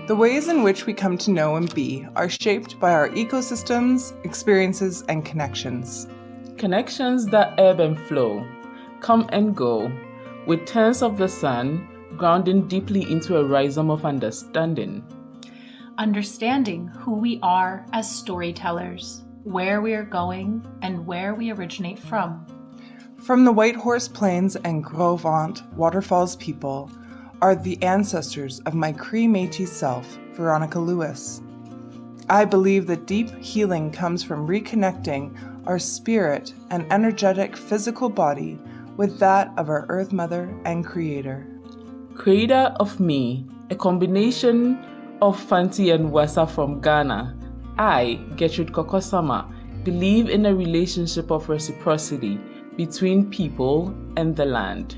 The ways in which we come to know and be are shaped by our ecosystems, experiences, and connections. Connections that ebb and flow, come and go, with turns of the sun, grounding deeply into a rhizome of understanding. Understanding who we are as storytellers, where we are going, and where we originate from. From the White Horse Plains and Gros Ventre waterfalls people are the ancestors of my Cree Métis self, Veronica Lewis. I believe that deep healing comes from reconnecting our spirit and energetic physical body with that of our Earth Mother and Creator. Creator of me, a combination of Fanti and Wessa from Ghana, I, Gertrude Kokosama, believe in a relationship of reciprocity between people and the land.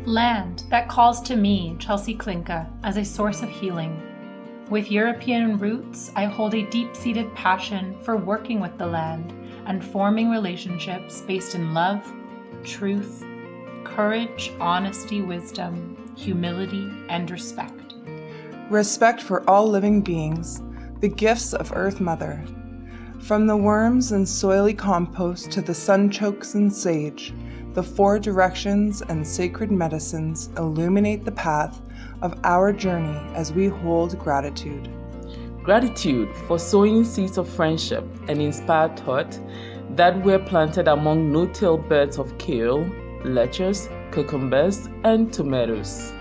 Land that calls to me, Chelsea Klinka, as a source of healing. With European roots, I hold a deep-seated passion for working with the land and forming relationships based in love, truth, courage, honesty, wisdom, humility, and respect. Respect for all living beings, the gifts of Earth Mother. From the worms and soily compost to the sunchokes and sage, the four directions and sacred medicines illuminate the path of our journey as we hold gratitude. Gratitude for sowing seeds of friendship and inspired thought that were planted among no-till beds of kale, lettuce, cucumbers, and tomatoes.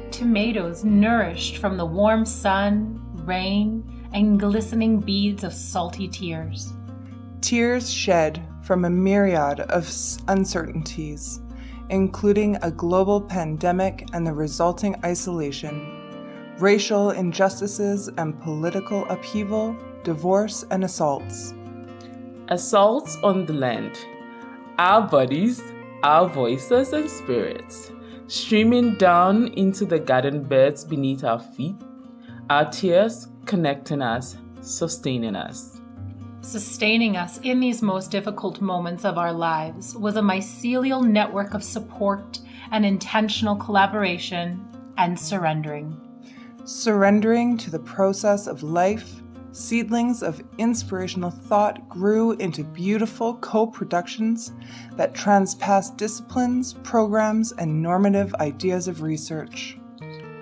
Tomatoes nourished from the warm sun, rain, and glistening beads of salty tears. Tears shed from a myriad of uncertainties, including a global pandemic and the resulting isolation, racial injustices and political upheaval, divorce and assaults. Assaults on the land, our bodies, our voices and spirits, streaming down into the garden beds beneath our feet, our tears connecting us, sustaining us. Sustaining us in these most difficult moments of our lives was a mycelial network of support and intentional collaboration and surrendering. Surrendering to the process of life, seedlings of inspirational thought grew into beautiful co-productions that transpass disciplines, programs, and normative ideas of research.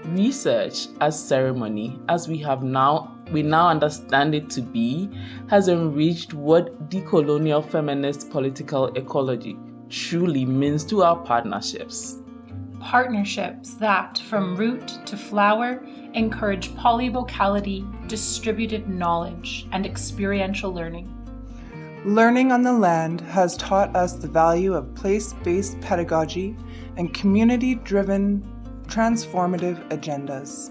Research as ceremony, as we now understand it to be, has enriched what decolonial feminist political ecology truly means to our partnerships. Partnerships that, from root to flower, encourage polyvocality, distributed knowledge, and experiential learning. Learning on the land has taught us the value of place-based pedagogy and community-driven transformative agendas.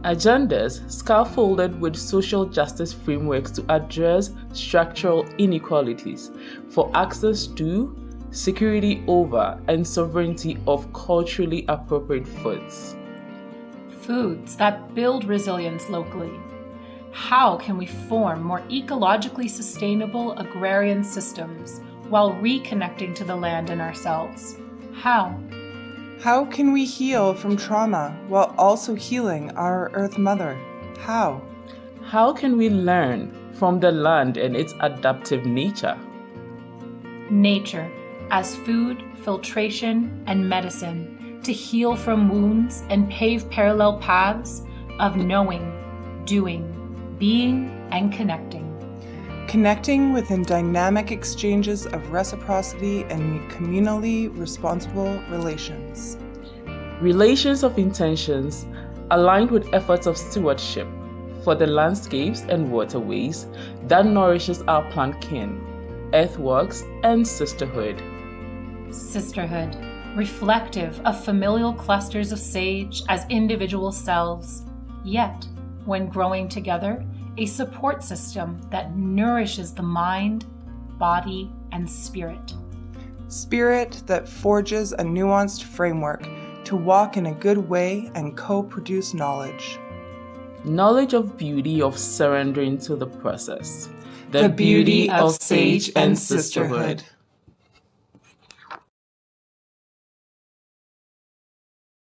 Agendas scaffolded with social justice frameworks to address structural inequalities for access to, security over, and sovereignty of culturally appropriate foods. Foods that build resilience locally. How can we form more ecologically sustainable agrarian systems while reconnecting to the land and ourselves? How? How can we heal from trauma while also healing our Earth Mother? How? How can we learn from the land and its adaptive nature? Nature as food, filtration, and medicine to heal from wounds and pave parallel paths of knowing, doing, being, and connecting. Connecting within dynamic exchanges of reciprocity and communally responsible relations. Relations of intentions aligned with efforts of stewardship for the landscapes and waterways that nourishes our plant kin, earthworks, and sisterhood. Sisterhood, reflective of familial clusters of sage as individual selves, yet, when growing together, a support system that nourishes the mind, body, and spirit. Spirit that forges a nuanced framework to walk in a good way and co-produce knowledge. Knowledge of beauty of surrendering to the process. The beauty of sage and sisterhood.